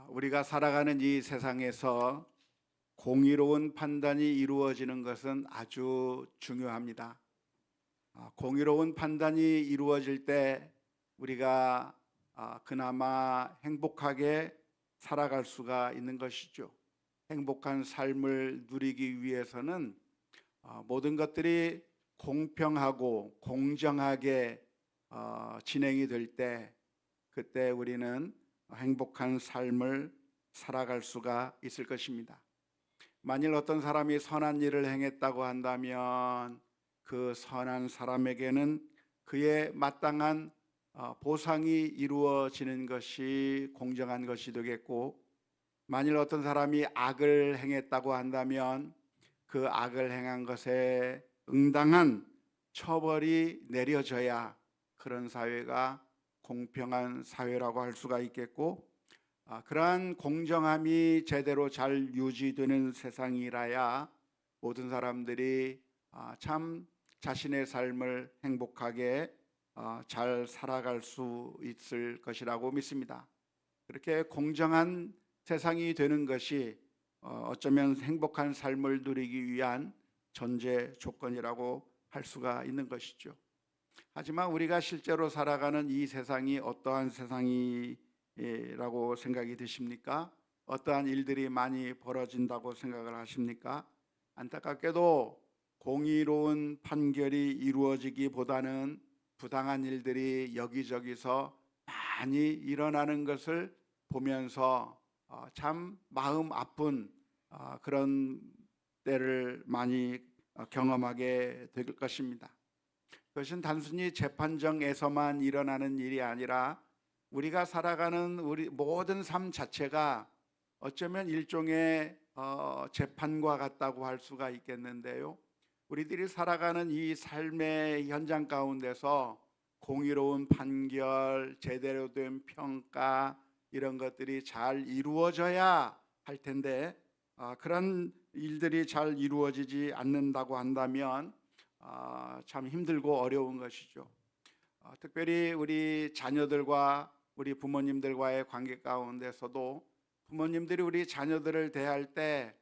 우리가 살아가는 이 세상에서 공의로운 판단이 이루어지는 것은 아주 중요합니다. 공의로운 판단이 이루어질 때 우리가 그나마 행복하게 살아갈 수가 있는 것이죠. 행복한 삶을 누리기 위해서는 모든 것들이 공평하고 공정하게 진행이 될 때, 그때 우리는 행복한 삶을 살아갈 수가 있을 것입니다. 만일 어떤 사람이 선한 일을 행했다고 한다면 그 선한 사람에게는 그의 마땅한 보상이 이루어지는 것이 공정한 것이 되겠고, 만일 어떤 사람이 악을 행했다고 한다면 그 악을 행한 것에 응당한 처벌이 내려져야 그런 사회가 공평한 사회라고 할 수가 있겠고, 그러한 공정함이 제대로 잘 유지되는 세상이라야 모든 사람들이 참 자신의 삶을 행복하게 잘 살아갈 수 있을 것이라고 믿습니다. 그렇게 공정한 세상이 되는 것이 어쩌면 행복한 삶을 누리기 위한 전제 조건이라고 할 수가 있는 것이죠. 하지만 우리가 실제로 살아가는 이 세상이 어떠한 세상이라고 생각이 드십니까? 어떠한 일들이 많이 벌어진다고 생각을 하십니까? 안타깝게도 공의로운 판결이 이루어지기보다는 부당한 일들이 여기저기서 많이 일어나는 것을 보면서 참 마음 아픈 그런 때를 많이 경험하게 될 것입니다. 그것은 단순히 재판정에서만 일어나는 일이 아니라 우리가 살아가는 우리 모든 삶 자체가 어쩌면 일종의 재판과 같다고 할 수가 있겠는데요. 우리들이 살아가는 이 삶의 현장 가운데서 공의로운 판결, 제대로 된 평가, 이런 것들이 잘 이루어져야 할 텐데 그런 일들이 잘 이루어지지 않는다고 한다면 참 힘들고 어려운 것이죠. 특별히 우리 자녀들과 우리 부모님들과의 관계 가운데서도 부모님들이 우리 자녀들을 대할 때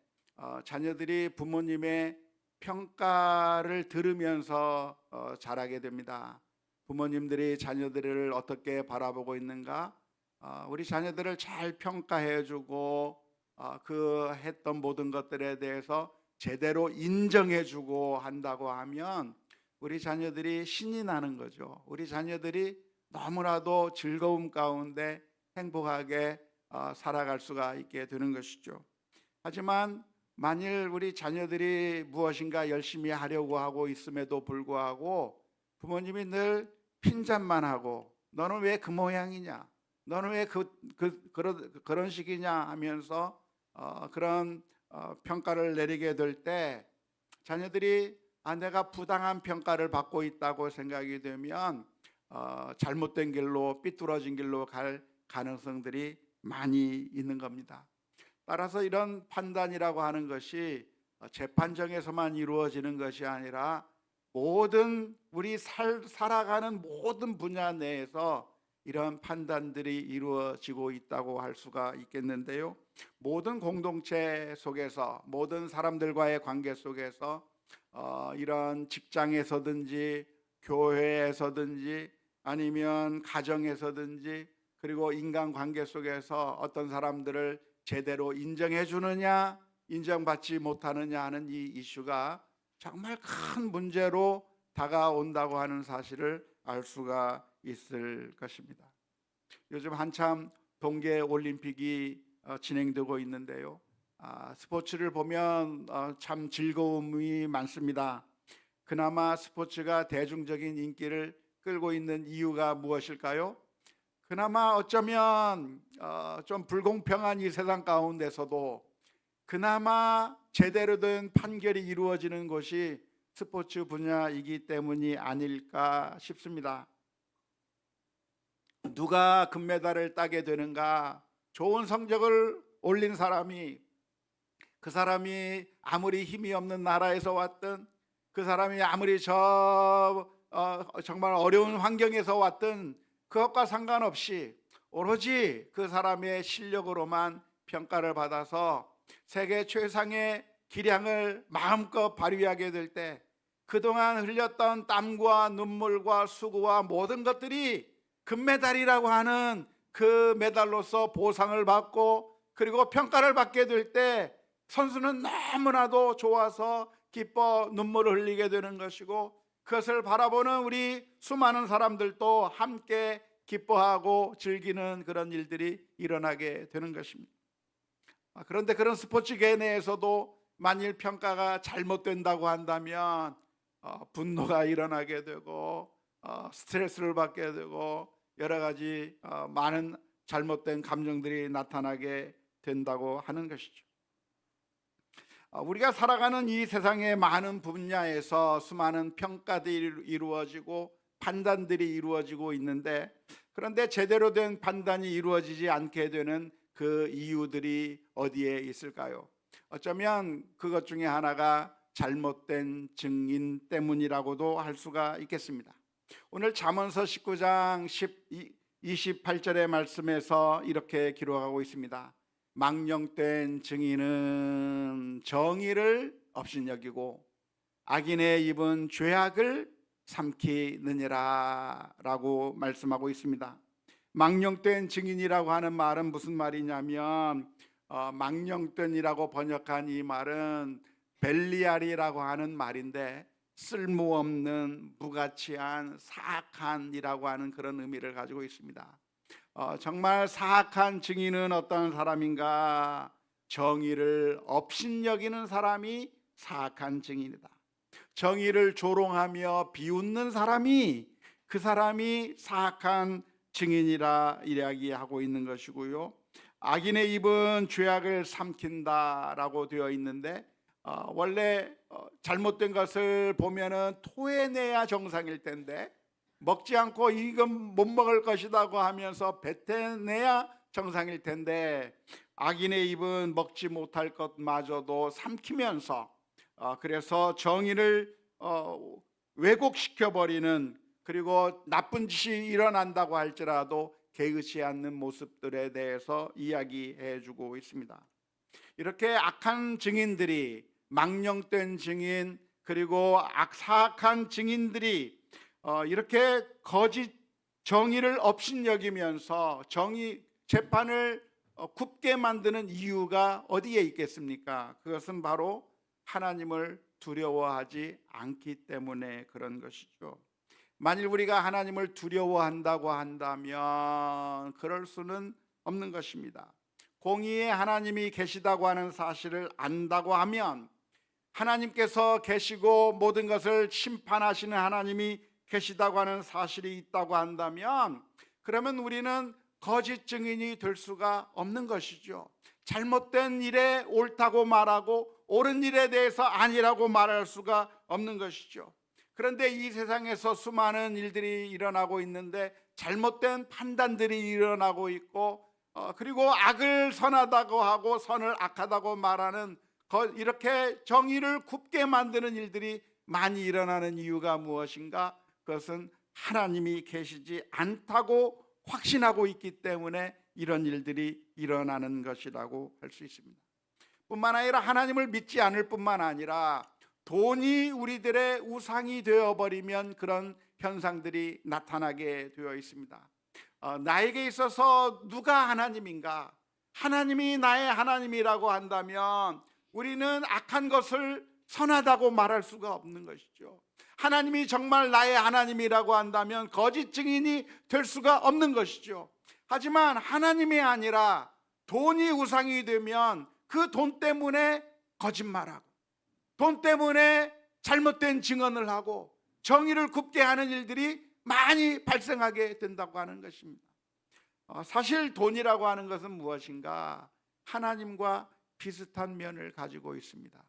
자녀들이 부모님의 평가를 들으면서 자라게 됩니다. 부모님들이 자녀들을 어떻게 바라보고 있는가, 우리 자녀들을 잘 평가해주고 그 했던 모든 것들에 대해서 제대로 인정해주고 한다고 하면 우리 자녀들이 신이 나는 거죠. 우리 자녀들이 너무나도 즐거움 가운데 행복하게 살아갈 수가 있게 되는 것이죠. 하지만 만일 우리 자녀들이 무엇인가 열심히 하려고 하고 있음에도 불구하고 부모님이 늘 핀잔만 하고 너는 왜 그 모양이냐, 너는 왜 그런 식이냐 하면서 그런 평가를 내리게 될 때 자녀들이 내가 부당한 평가를 받고 있다고 생각이 되면 잘못된 길로, 삐뚤어진 길로 갈 가능성들이 많이 있는 겁니다. 따라서 이런 판단이라고 하는 것이 재판정에서만 이루어지는 것이 아니라 모든 우리 살아가는 모든 분야 내에서 이러한 판단들이 이루어지고 있다고 할 수가 있겠는데요. 모든 공동체 속에서, 모든 사람들과의 관계 속에서 이런 직장에서든지 교회에서든지 아니면 가정에서든지 그리고 인간관계 속에서 어떤 사람들을 제대로 인정해 주느냐 인정받지 못하느냐 하는 이 이슈가 정말 큰 문제로 다가온다고 하는 사실을 알 수가 있을 것입니다. 요즘 한참 동계 올림픽이 진행되고 있는데요. 스포츠를 보면 참 즐거움이 많습니다. 그나마 스포츠가 대중적인 인기를 끌고 있는 이유가 무엇일까요? 그나마 어쩌면 좀 불공평한 이 세상 가운데서도 그나마 제대로 된 판결이 이루어지는 곳이 스포츠 분야이기 때문이 아닐까 싶습니다. 누가 금메달을 따게 되는가, 좋은 성적을 올린 사람이, 그 사람이 아무리 힘이 없는 나라에서 왔든, 그 사람이 아무리 정말 어려운 환경에서 왔든 그것과 상관없이 오로지 그 사람의 실력으로만 평가를 받아서 세계 최상의 기량을 마음껏 발휘하게 될 때 그동안 흘렸던 땀과 눈물과 수고와 모든 것들이 금메달이라고 하는 그 메달로서 보상을 받고 그리고 평가를 받게 될 때 선수는 너무나도 좋아서 기뻐 눈물을 흘리게 되는 것이고, 그것을 바라보는 우리 수많은 사람들도 함께 기뻐하고 즐기는 그런 일들이 일어나게 되는 것입니다. 그런데 그런 스포츠계 내에서도 만일 평가가 잘못된다고 한다면 분노가 일어나게 되고 스트레스를 받게 되고 여러 가지 많은 잘못된 감정들이 나타나게 된다고 하는 것이죠. 우리가 살아가는 이 세상의 많은 분야에서 수많은 평가들이 이루어지고 판단들이 이루어지고 있는데, 그런데 제대로 된 판단이 이루어지지 않게 되는 그 이유들이 어디에 있을까요? 어쩌면 그것 중에 하나가 잘못된 증인 때문이라고도 할 수가 있겠습니다. 오늘 잠언서 19장 28절의 말씀에서 이렇게 기록하고 있습니다. 망령된 증인은 정의를 업신여기고 악인의 입은 죄악을 삼키느니라 라고 말씀하고 있습니다. 망령된 증인이라고 하는 말은 무슨 말이냐면 망령된이라고 번역한 이 말은 벨리알이라고 하는 말인데 쓸모없는 무가치한 사악한이라고 하는 그런 의미를 가지고 있습니다. 정말 사악한 증인은 어떤 사람인가? 정의를 업신여기는 사람이 사악한 증인이다. 정의를 조롱하며 비웃는 사람이 그 사람이 사악한 증인이라 이야기하고 있는 것이고요. 악인의 입은 죄악을 삼킨다라고 되어 있는데 원래 잘못된 것을 보면은 토해내야 정상일 텐데 먹지 않고 이건 못 먹을 것이라고 하면서 뱉어내야 정상일 텐데 악인의 입은 먹지 못할 것마저도 삼키면서 그래서 정의를 왜곡시켜버리는, 그리고 나쁜 짓이 일어난다고 할지라도 개의치 않는 모습들에 대해서 이야기해주고 있습니다. 이렇게 악한 증인들이, 망령된 증인 그리고 사악한 증인들이 이렇게 거짓 정의를 업신여기면서 재판을 굽게 만드는 이유가 어디에 있겠습니까? 그것은 바로 하나님을 두려워하지 않기 때문에 그런 것이죠. 만일 우리가 하나님을 두려워한다고 한다면 그럴 수는 없는 것입니다. 공의의 하나님이 계시다고 하는 사실을 안다고 하면, 하나님께서 계시고 모든 것을 심판하시는 하나님이 계시다고 하는 사실이 있다고 한다면, 그러면 우리는 거짓 증인이 될 수가 없는 것이죠. 잘못된 일에 옳다고 말하고 옳은 일에 대해서 아니라고 말할 수가 없는 것이죠. 그런데 이 세상에서 수많은 일들이 일어나고 있는데 잘못된 판단들이 일어나고 있고 그리고 악을 선하다고 하고 선을 악하다고 말하는, 이렇게 정의를 굽게 만드는 일들이 많이 일어나는 이유가 무엇인가? 그것은 하나님이 계시지 않다고 확신하고 있기 때문에 이런 일들이 일어나는 것이라고 할 수 있습니다. 뿐만 아니라 하나님을 믿지 않을 뿐만 아니라 돈이 우리들의 우상이 되어버리면 그런 현상들이 나타나게 되어 있습니다. 나에게 있어서 누가 하나님인가? 하나님이 나의 하나님이라고 한다면 우리는 악한 것을 선하다고 말할 수가 없는 것이죠. 하나님이 정말 나의 하나님이라고 한다면 거짓 증인이 될 수가 없는 것이죠. 하지만 하나님이 아니라 돈이 우상이 되면 그 돈 때문에 거짓말하고 돈 때문에 잘못된 증언을 하고 정의를 굽게 하는 일들이 많이 발생하게 된다고 하는 것입니다. 사실 돈이라고 하는 것은 무엇인가? 하나님과 비슷한 면을 가지고 있습니다.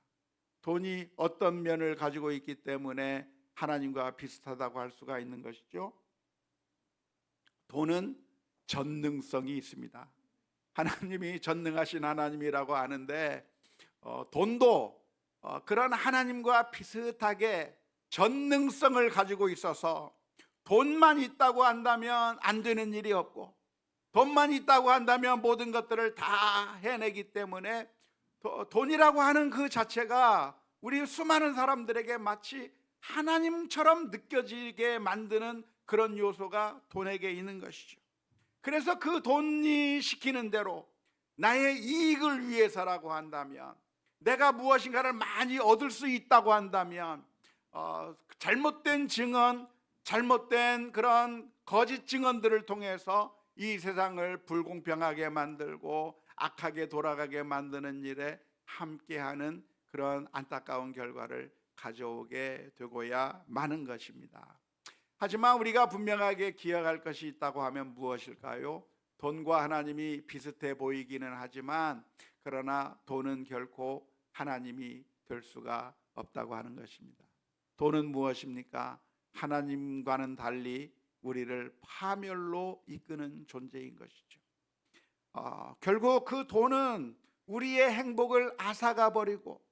돈이 어떤 면을 가지고 있기 때문에 하나님과 비슷하다고 할 수가 있는 것이죠. 돈은 전능성이 있습니다. 하나님이 전능하신 하나님이라고 하는데 돈도 그런 하나님과 비슷하게 전능성을 가지고 있어서 돈만 있다고 한다면 안 되는 일이 없고, 돈만 있다고 한다면 모든 것들을 다 해내기 때문에 돈이라고 하는 그 자체가 우리 수많은 사람들에게 마치 하나님처럼 느껴지게 만드는 그런 요소가 돈에게 있는 것이죠. 그래서 그 돈이 시키는 대로 나의 이익을 위해서라고 한다면, 내가 무엇인가를 많이 얻을 수 있다고 한다면, 잘못된 증언, 잘못된 그런 거짓 증언들을 통해서 이 세상을 불공평하게 만들고 악하게 돌아가게 만드는 일에 함께하는 그런 안타까운 결과를 가져오게 되고야 마는 것입니다. 하지만 우리가 분명하게 기억할 것이 있다고 하면 무엇일까요? 돈과 하나님이 비슷해 보이기는 하지만, 그러나 돈은 결코 하나님이 될 수가 없다고 하는 것입니다. 돈은 무엇입니까? 하나님과는 달리 우리를 파멸로 이끄는 존재인 것이죠. 결국 그 돈은 우리의 행복을 앗아가 버리고,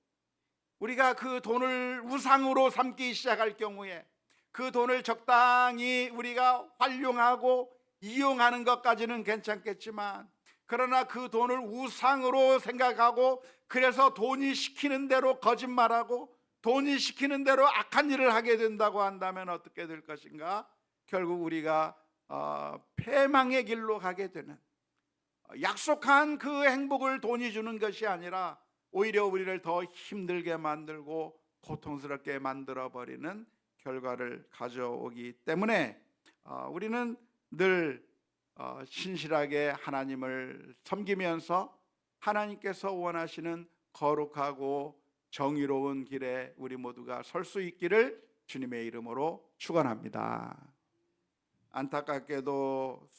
우리가 그 돈을 우상으로 삼기 시작할 경우에 그 돈을 적당히 우리가 활용하고 이용하는 것까지는 괜찮겠지만, 그러나 그 돈을 우상으로 생각하고, 그래서 돈이 시키는 대로 거짓말하고 돈이 시키는 대로 악한 일을 하게 된다고 한다면 어떻게 될 것인가? 결국 우리가 패망의 길로 가게 되는, 약속한 그 행복을 돈이 주는 것이 아니라 오히려 우리를 더 힘들게 만들고 고통스럽게 만들어버리는 결과를 가져오기 때문에 우리는 늘 신실하게 하나님을 섬기면서 하나님께서 원하시는 거룩하고 정의로운 길에 우리 모두가 설 수 있기를 주님의 이름으로 축원합니다. 안타깝게도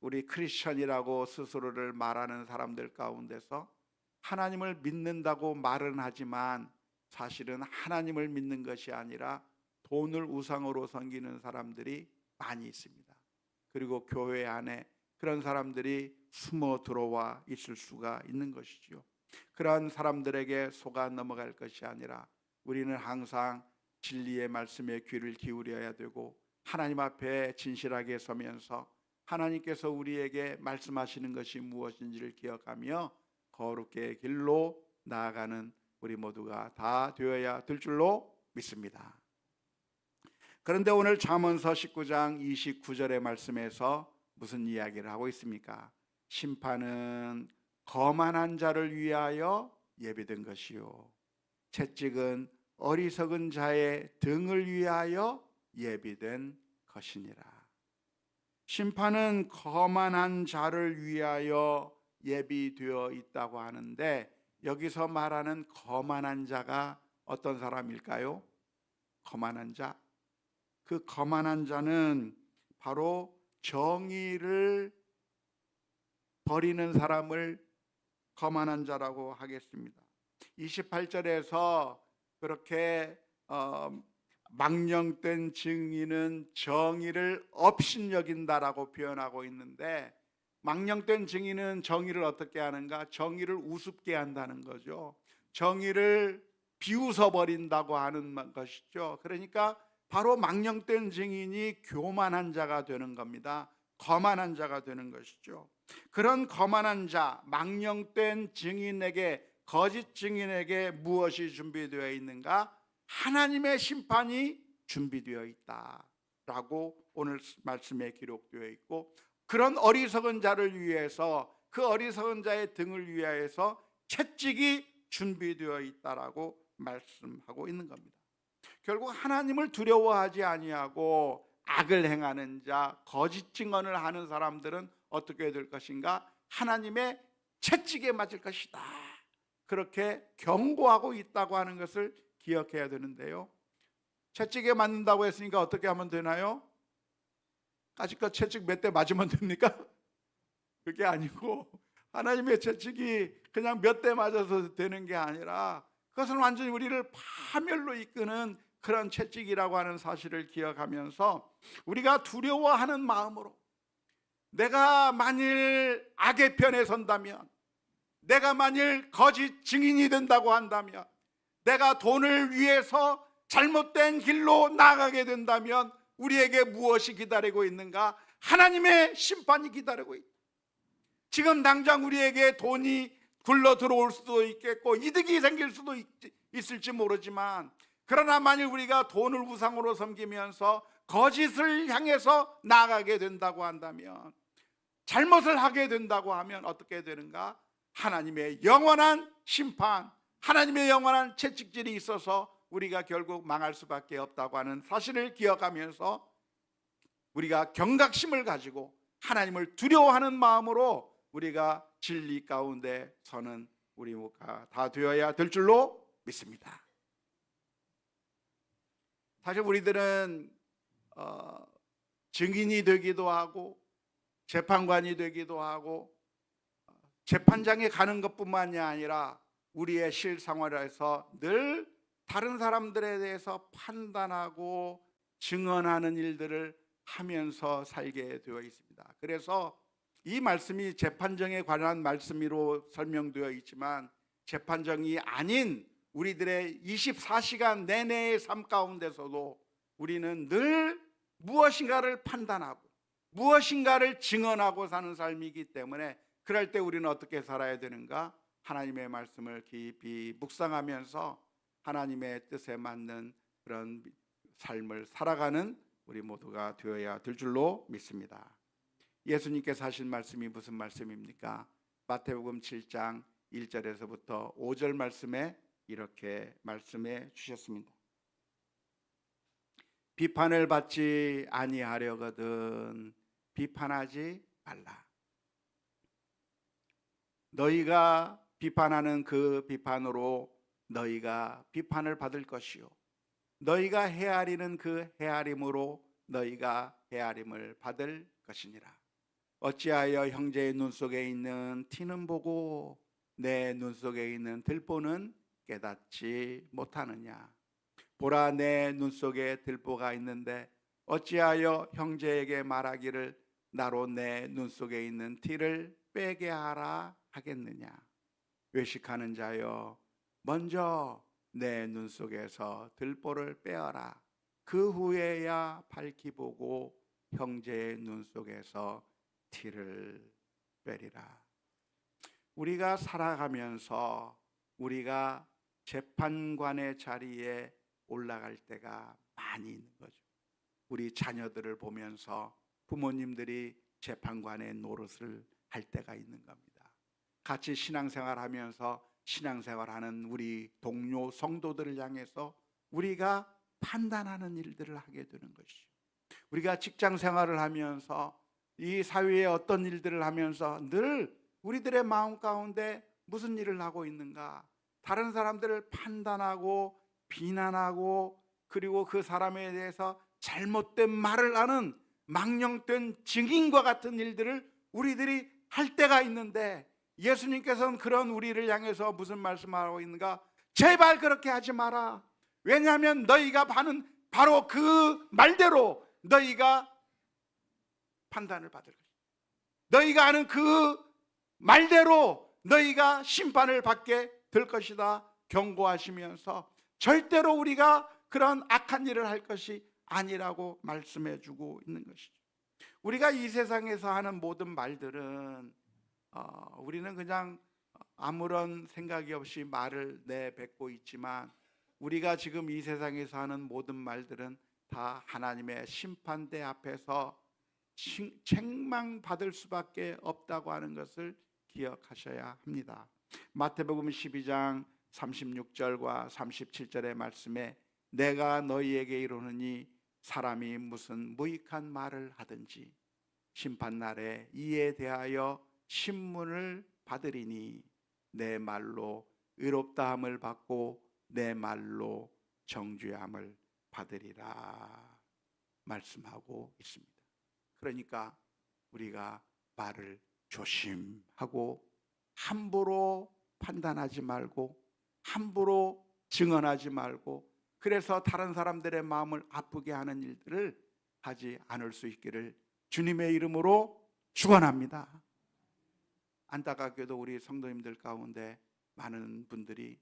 우리 크리스천이라고 스스로를 말하는 사람들 가운데서 하나님을 믿는다고 말은 하지만 사실은 하나님을 믿는 것이 아니라 돈을 우상으로 섬기는 사람들이 많이 있습니다. 그리고 교회 안에 그런 사람들이 숨어 들어와 있을 수가 있는 것이죠. 그러한 사람들에게 속아 넘어갈 것이 아니라 우리는 항상 진리의 말씀에 귀를 기울여야 되고, 하나님 앞에 진실하게 서면서 하나님께서 우리에게 말씀하시는 것이 무엇인지를 기억하며 거룩의 길로 나아가는 우리 모두가 다 되어야 될 줄로 믿습니다. 그런데 오늘 잠언서 19장 29절의 말씀에서 무슨 이야기를 하고 있습니까? 심판은 거만한 자를 위하여 예비된 것이요, 채찍은 어리석은 자의 등을 위하여 예비된 것이니라. 심판은 거만한 자를 위하여 예비되어 있다고 하는데, 여기서 말하는 거만한 자가 어떤 사람일까요? 거만한 자, 그 거만한 자는 바로 정의를 버리는 사람을 거만한 자라고 하겠습니다. 28절에서 그렇게 망령된 증인은 정의를 업신여긴다라고 표현하고 있는데, 망령된 증인은 정의를 어떻게 하는가? 정의를 우습게 한다는 거죠. 정의를 비웃어버린다고 하는 것이죠. 그러니까 바로 망령된 증인이 교만한 자가 되는 겁니다. 거만한 자가 되는 것이죠. 그런 거만한 자, 망령된 증인에게, 거짓 증인에게 무엇이 준비되어 있는가? 하나님의 심판이 준비되어 있다라고 오늘 말씀에 기록되어 있고, 그런 어리석은 자를 위해서, 그 어리석은 자의 등을 위하여서 채찍이 준비되어 있다라고 말씀하고 있는 겁니다. 결국 하나님을 두려워하지 아니하고 악을 행하는 자, 거짓 증언을 하는 사람들은 어떻게 될 것인가? 하나님의 채찍에 맞을 것이다, 그렇게 경고하고 있다고 하는 것을 기억해야 되는데요, 채찍에 맞는다고 했으니까 어떻게 하면 되나요? 까짓것 채찍 몇 대 맞으면 됩니까? 그게 아니고, 하나님의 채찍이 그냥 몇 대 맞아서 되는 게 아니라 그것은 완전히 우리를 파멸로 이끄는 그런 채찍이라고 하는 사실을 기억하면서, 우리가 두려워하는 마음으로, 내가 만일 악의 편에 선다면, 내가 만일 거짓 증인이 된다고 한다면, 내가 돈을 위해서 잘못된 길로 나가게 된다면 우리에게 무엇이 기다리고 있는가? 하나님의 심판이 기다리고 있다. 지금 당장 우리에게 돈이 굴러 들어올 수도 있겠고 이득이 생길 수도 있을지 모르지만, 그러나 만일 우리가 돈을 우상으로 섬기면서 거짓을 향해서 나아가게 된다고 한다면, 잘못을 하게 된다고 하면 어떻게 되는가? 하나님의 영원한 심판, 하나님의 영원한 채찍질이 있어서 우리가 결국 망할 수밖에 없다고 하는 사실을 기억하면서 우리가 경각심을 가지고 하나님을 두려워하는 마음으로 우리가 진리 가운데 서는 우리가 다 되어야 될 줄로 믿습니다. 사실 우리들은 증인이 되기도 하고 재판관이 되기도 하고 재판장에 가는 것뿐만이 아니라 우리의 실생활에서 늘 다른 사람들에 대해서 판단하고 증언하는 일들을 하면서 살게 되어 있습니다. 그래서 이 말씀이 재판정에 관한 말씀으로 설명되어 있지만, 재판정이 아닌 우리들의 24시간 내내의 삶 가운데서도 우리는 늘 무엇인가를 판단하고 무엇인가를 증언하고 사는 삶이기 때문에, 그럴 때 우리는 어떻게 살아야 되는가? 하나님의 말씀을 깊이 묵상하면서 하나님의 뜻에 맞는 그런 삶을 살아가는 우리 모두가 되어야 될 줄로 믿습니다. 예수님께서 하신 말씀이 무슨 말씀입니까? 마태복음 7장 1절에서부터 5절 말씀에 이렇게 말씀해 주셨습니다. 비판을 받지 아니하려거든 비판하지 말라. 너희가 비판하는 그 비판으로 너희가 비판을 받을 것이요, 너희가 헤아리는 그 헤아림으로 너희가 헤아림을 받을 것이니라. 어찌하여 형제의 눈 속에 있는 티는 보고 내 눈 속에 있는 들보는 깨닫지 못하느냐? 보라, 내 눈 속에 들보가 있는데 어찌하여 형제에게 말하기를 나로 내 눈 속에 있는 티를 빼게 하라 하겠느냐? 외식하는 자여, 먼저 내 눈 속에서 들보를 빼어라. 그 후에야 밝히 보고 형제의 눈 속에서 티를 빼리라. 우리가 살아가면서 우리가 재판관의 자리에 올라갈 때가 많이 있는 거죠. 우리 자녀들을 보면서 부모님들이 재판관의 노릇을 할 때가 있는 겁니다. 같이 신앙생활하면서 신앙생활하는 우리 동료 성도들을 향해서 우리가 판단하는 일들을 하게 되는 것이죠. 우리가 직장생활을 하면서 이 사회에 어떤 일들을 하면서 늘 우리들의 마음 가운데 무슨 일을 하고 있는가? 다른 사람들을 판단하고 비난하고, 그리고 그 사람에 대해서 잘못된 말을 하는 망령된 증인과 같은 일들을 우리들이 할 때가 있는데, 예수님께서는 그런 우리를 향해서 무슨 말씀하고 있는가? 제발 그렇게 하지 마라. 왜냐하면 너희가 하는 바로 그 말대로 너희가 판단을 받을 것이다. 너희가 하는 그 말대로 너희가 심판을 받게 될 것이다 경고하시면서, 절대로 우리가 그런 악한 일을 할 것이 아니라고 말씀해 주고 있는 것이죠. 우리가 이 세상에서 하는 모든 말들은 우리는 그냥 아무런 생각이 없이 말을 내뱉고 있지만, 우리가 지금 이 세상에서 하는 모든 말들은 다 하나님의 심판대 앞에서 책망받을 수밖에 없다고 하는 것을 기억하셔야 합니다. 마태복음 12장 36절과 37절의 말씀에 내가 너희에게 이르노니 사람이 무슨 무익한 말을 하든지 심판날에 이에 대하여 신문을 받으리니 내 말로 의롭다함을 받고 내 말로 정죄함을 받으리라 말씀하고 있습니다. 그러니까 우리가 말을 조심하고 함부로 판단하지 말고 함부로 증언하지 말고, 그래서 다른 사람들의 마음을 아프게 하는 일들을 하지 않을 수 있기를 주님의 이름으로 축원합니다. 안타깝게도 우리 성도님들 가운데 많은 분들이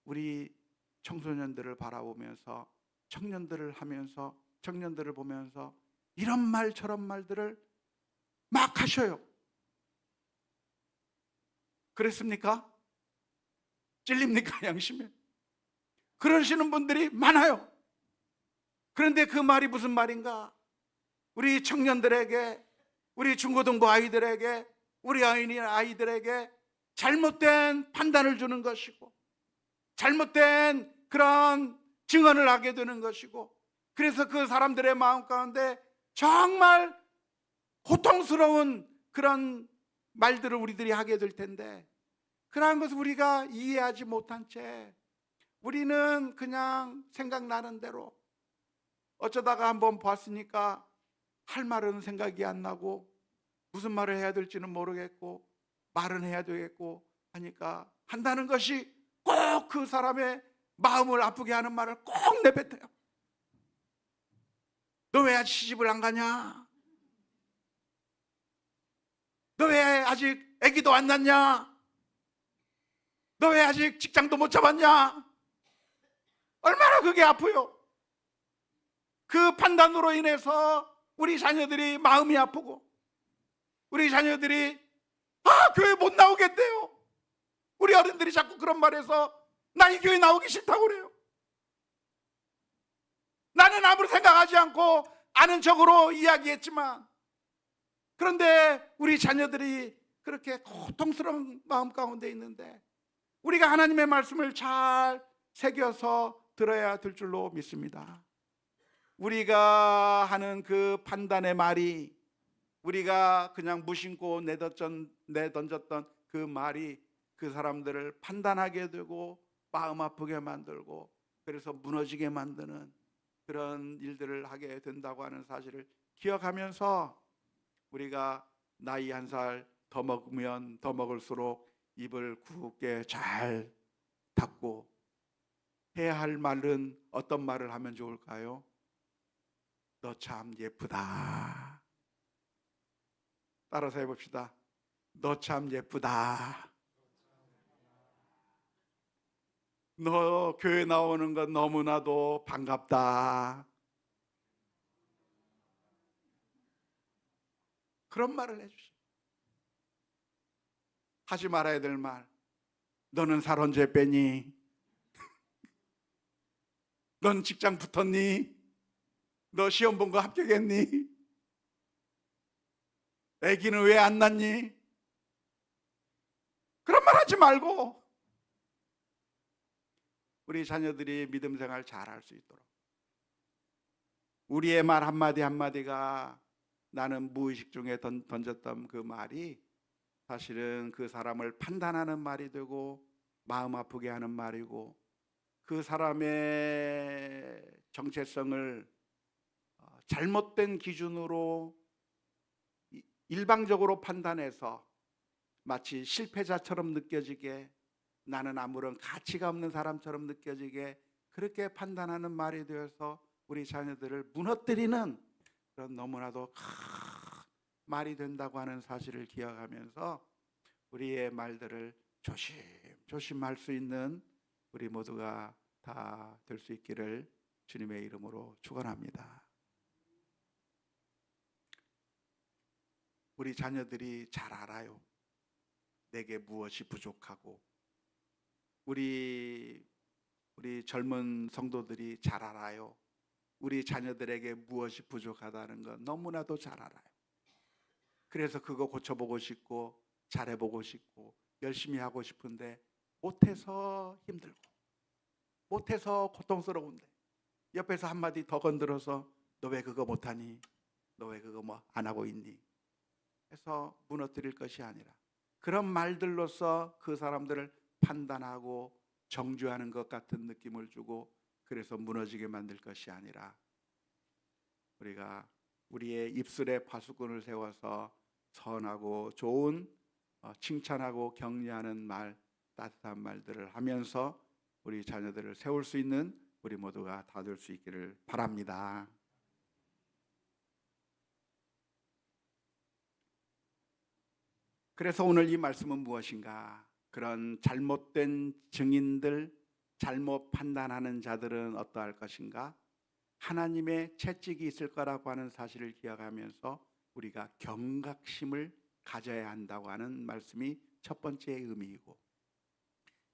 우리 청소년들을 바라보면서 청년들을 보면서 이런 말 저런 말들을 막 하셔요. 그랬습니까? 찔립니까? 양심에? 그러시는 분들이 많아요. 그런데 그 말이 무슨 말인가? 우리 청년들에게, 우리 중고등부 아이들에게, 우리 아이들에게 잘못된 판단을 주는 것이고, 잘못된 그런 증언을 하게 되는 것이고, 그래서 그 사람들의 마음 가운데 정말 고통스러운 그런 말들을 우리들이 하게 될 텐데, 그러한 것을 우리가 이해하지 못한 채 우리는 그냥 생각나는 대로, 어쩌다가 한번 봤으니까 할 말은 생각이 안 나고 무슨 말을 해야 될지는 모르겠고 말은 해야 되겠고 하니까 한다는 것이 꼭 그 사람의 마음을 아프게 하는 말을 꼭 내뱉어요. 너 왜 아직 시집을 안 가냐? 너 왜 아직 아기도 안 낳냐? 너 왜 아직 직장도 못 잡았냐? 얼마나 그게 아프요. 그 판단으로 인해서 우리 자녀들이 마음이 아프고, 우리 자녀들이 교회 못 나오겠대요. 우리 어른들이 자꾸 그런 말해서 나 이 교회 나오기 싫다고 그래요. 나는 아무리 생각하지 않고 아는 척으로 이야기했지만, 그런데 우리 자녀들이 그렇게 고통스러운 마음 가운데 있는데 우리가 하나님의 말씀을 잘 새겨서 들어야 될 줄로 믿습니다. 우리가 하는 그 판단의 말이, 우리가 그냥 무심코 내던졌던 그 말이 그 사람들을 판단하게 되고 마음 아프게 만들고, 그래서 무너지게 만드는 그런 일들을 하게 된다고 하는 사실을 기억하면서, 우리가 나이 한 살 더 먹으면 더 먹을수록 입을 굳게 잘 닫고 해야 할 말은 어떤 말을 하면 좋을까요? 너 참 예쁘다. 따라서 해봅시다. 너 참 예쁘다. 너 교회 나오는 건 너무나도 반갑다. 그런 말을 해주시오. 하지 말아야 될 말. 너는 살 언제 빼니? 넌 직장 붙었니? 너 시험 본 거 합격했니? 애기는 왜 안 낳니? 그런 말 하지 말고 우리 자녀들이 믿음 생활 잘할 수 있도록 우리의 말 한마디 한마디가, 나는 무의식 중에 던졌던 그 말이 사실은 그 사람을 판단하는 말이 되고 마음 아프게 하는 말이고, 그 사람의 정체성을 잘못된 기준으로 일방적으로 판단해서 마치 실패자처럼 느껴지게, 나는 아무런 가치가 없는 사람처럼 느껴지게 그렇게 판단하는 말이 되어서 우리 자녀들을 무너뜨리는 그런 너무나도 큰 말이 된다고 하는 사실을 기억하면서 우리의 말들을 조심조심 할 수 있는 우리 모두가 다 될 수 있기를 주님의 이름으로 축원합니다. 우리 자녀들이 잘 알아요. 내게 무엇이 부족하고, 우리 젊은 성도들이 잘 알아요. 우리 자녀들에게 무엇이 부족하다는 건 너무나도 잘 알아요. 그래서 그거 고쳐보고 싶고 잘해보고 싶고 열심히 하고 싶은데 못해서 힘들고, 못해서 고통스러운데 옆에서 한마디 더 건드려서 너 왜 그거 못하니? 너 왜 그거 뭐 안 하고 있니? 해서 무너뜨릴 것이 아니라, 그런 말들로서 그 사람들을 판단하고 정죄하는 것 같은 느낌을 주고 그래서 무너지게 만들 것이 아니라, 우리가 우리의 입술에 파수꾼을 세워서 선하고 좋은 칭찬하고 격려하는 말, 따뜻한 말들을 하면서 우리 자녀들을 세울 수 있는 우리 모두가 다 될 수 있기를 바랍니다. 그래서 오늘 이 말씀은 무엇인가? 그런 잘못된 증인들, 잘못 판단하는 자들은 어떠할 것인가? 하나님의 채찍이 있을 거라고 하는 사실을 기억하면서 우리가 경각심을 가져야 한다고 하는 말씀이 첫 번째 의미이고,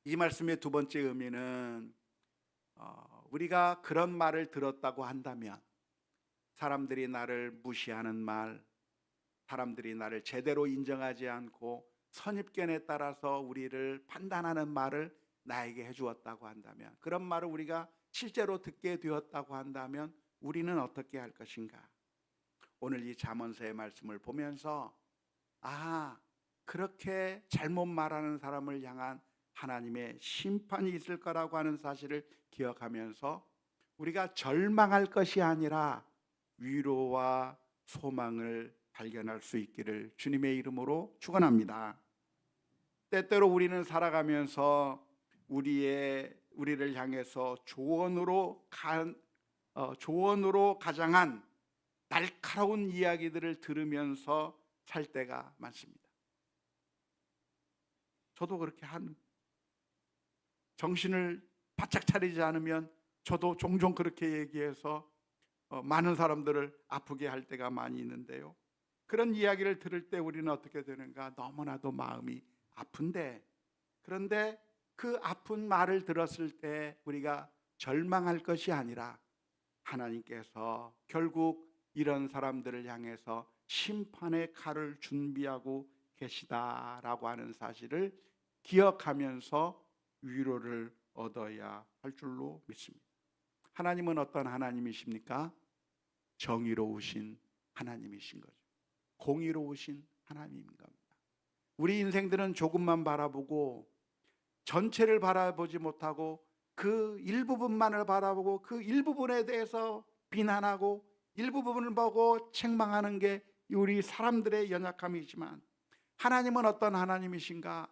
이 말씀의 두 번째 의미는 우리가 그런 말을 들었다고 한다면, 사람들이 나를 무시하는 말, 사람들이 나를 제대로 인정하지 않고 선입견에 따라서 우리를 판단하는 말을 나에게 해주었다고 한다면, 그런 말을 우리가 실제로 듣게 되었다고 한다면 우리는 어떻게 할 것인가? 오늘 이 잠언서의 말씀을 보면서 그렇게 잘못 말하는 사람을 향한 하나님의 심판이 있을 거라고 하는 사실을 기억하면서 우리가 절망할 것이 아니라 위로와 소망을 발견할 수 있기를 주님의 이름으로 축원합니다. 때때로 우리는 살아가면서 우리를 향해서 조언으로 가장한 날카로운 이야기들을 들으면서 살 때가 많습니다. 저도 그렇게 정신을 바짝 차리지 않으면 저도 종종 그렇게 얘기해서 많은 사람들을 아프게 할 때가 많이 있는데요, 그런 이야기를 들을 때 우리는 어떻게 되는가? 너무나도 마음이 아픈데, 그런데 그 아픈 말을 들었을 때 우리가 절망할 것이 아니라 하나님께서 결국 이런 사람들을 향해서 심판의 칼을 준비하고 계시다라고 하는 사실을 기억하면서 위로를 얻어야 할 줄로 믿습니다. 하나님은 어떤 하나님이십니까? 정의로우신 하나님이신 거죠. 공의로우신 하나님인 겁니다. 우리 인생들은 조금만 바라보고 전체를 바라보지 못하고 그 일부분만을 바라보고 그 일부분에 대해서 비난하고 일부분을 보고 책망하는 게 우리 사람들의 연약함이지만, 하나님은 어떤 하나님이신가?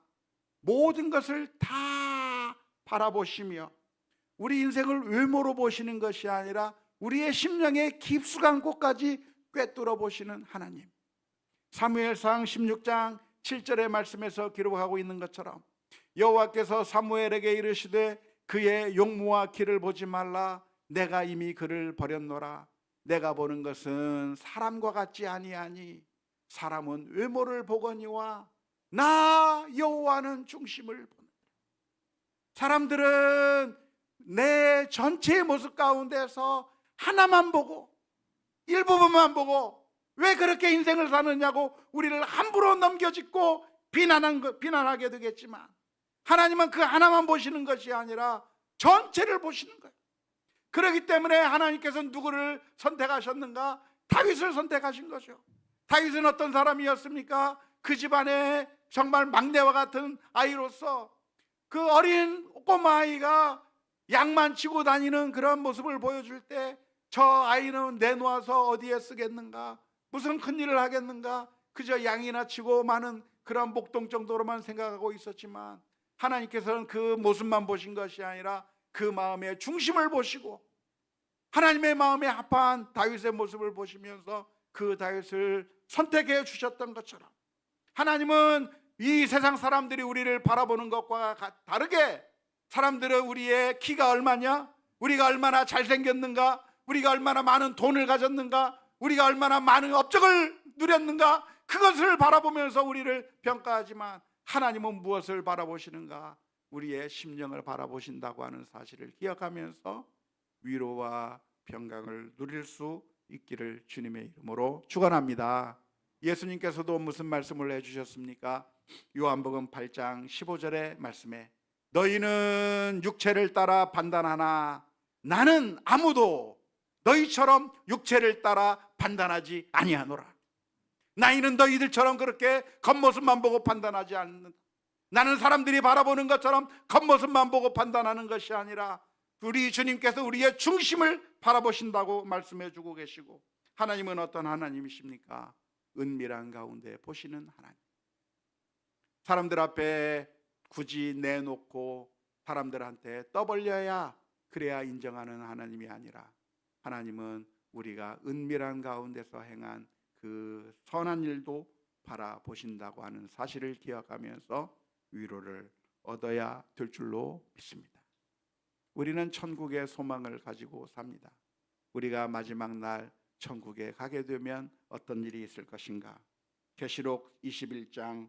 모든 것을 다 바라보시며 우리 인생을 외모로 보시는 것이 아니라 우리의 심령의 깊숙한 곳까지 꿰뚫어 보시는 하나님. 사무엘상 16장 7절의 말씀에서 기록하고 있는 것처럼 여호와께서 사무엘에게 이르시되 그의 용모와 키를 보지 말라. 내가 이미 그를 버렸노라. 내가 보는 것은 사람과 같지 아니하니 사람은 외모를 보거니와 나 여호와는 중심을 보느니라. 사람들은 내 전체의 모습 가운데서 하나만 보고 일부분만 보고 왜 그렇게 인생을 사느냐고 우리를 함부로 넘겨짚고 비난하게 되겠지만, 하나님은 그 하나만 보시는 것이 아니라 전체를 보시는 거예요. 그렇기 때문에 하나님께서 누구를 선택하셨는가? 다윗을 선택하신 거죠. 다윗은 어떤 사람이었습니까? 그 집안의 정말 막내와 같은 아이로서 그 어린 꼬마 아이가 양만 치고 다니는 그런 모습을 보여줄 때 저 아이는 내놓아서 어디에 쓰겠는가? 무슨 큰일을 하겠는가? 그저 양이나 치고 마는 그런 목동 정도로만 생각하고 있었지만, 하나님께서는 그 모습만 보신 것이 아니라 그 마음의 중심을 보시고 하나님의 마음에 합한 다윗의 모습을 보시면서 그 다윗을 선택해 주셨던 것처럼, 하나님은 이 세상 사람들이 우리를 바라보는 것과 다르게 사람들은 우리의 키가 얼마냐, 우리가 얼마나 잘생겼는가, 우리가 얼마나 많은 돈을 가졌는가, 우리가 얼마나 많은 업적을 누렸는가, 그것을 바라보면서 우리를 평가하지만 하나님은 무엇을 바라보시는가? 우리의 심령을 바라보신다고 하는 사실을 기억하면서 위로와 평강을 누릴 수 있기를 주님의 이름으로 축원합니다. 예수님께서도 무슨 말씀을 해주셨습니까? 요한복음 8장 15절의 말씀에 너희는 육체를 따라 판단하나 나는 아무도 너희처럼 육체를 따라 판단하지 아니하노라. 나이는 너희들처럼 그렇게 겉모습만 보고 판단하지 않는다. 나는 사람들이 바라보는 것처럼 겉모습만 보고 판단하는 것이 아니라 우리 주님께서 우리의 중심을 바라보신다고 말씀해 주고 계시고, 하나님은 어떤 하나님이십니까? 은밀한 가운데 보시는 하나님. 사람들 앞에 굳이 내놓고 사람들한테 떠벌려야 그래야 인정하는 하나님이 아니라, 하나님은 우리가 은밀한 가운데서 행한 그 선한 일도 바라보신다고 하는 사실을 기억하면서 위로를 얻어야 될 줄로 믿습니다. 우리는 천국의 소망을 가지고 삽니다. 우리가 마지막 날 천국에 가게 되면 어떤 일이 있을 것인가? 계시록 21장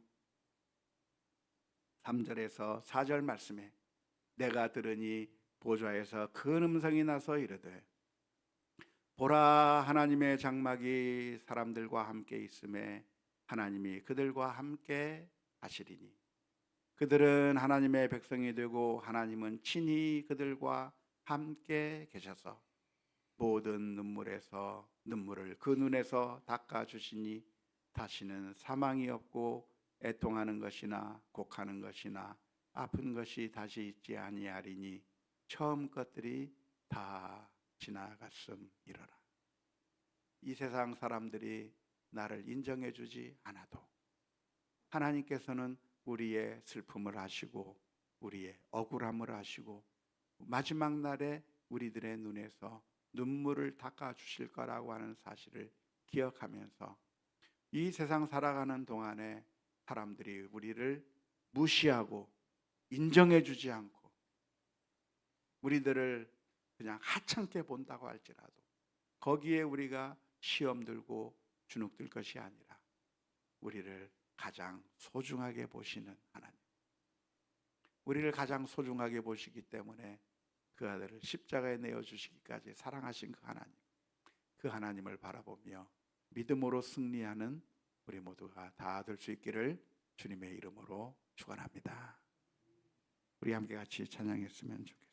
3절에서 4절 말씀에 내가 들으니 보좌에서 큰 음성이 나서 이르되 보라 하나님의 장막이 사람들과 함께 있음에 하나님이 그들과 함께 하시리니 그들은 하나님의 백성이 되고 하나님은 친히 그들과 함께 계셔서 모든 눈물에서 눈물을 그 눈에서 닦아주시니 다시는 사망이 없고 애통하는 것이나 곡하는 것이나 아픈 것이 다시 있지 아니하리니 처음 것들이 다 지나갔음이로라. 이 세상 사람들이 나를 인정해 주지 않아도 하나님께서는 우리의 슬픔을 아시고 우리의 억울함을 아시고 마지막 날에 우리들의 눈에서 눈물을 닦아 주실 거라고 하는 사실을 기억하면서 이 세상 살아가는 동안에 사람들이 우리를 무시하고 인정해 주지 않고 우리들을 그냥 하찮게 본다고 할지라도 거기에 우리가 시험 들고 주눅들 것이 아니라 우리를 가장 소중하게 보시는 하나님, 우리를 가장 소중하게 보시기 때문에 그 아들을 십자가에 내어주시기까지 사랑하신 그 하나님을 바라보며 믿음으로 승리하는 우리 모두가 다 될 수 있기를 주님의 이름으로 축원합니다. 우리 함께 같이 찬양했으면 좋겠습니다.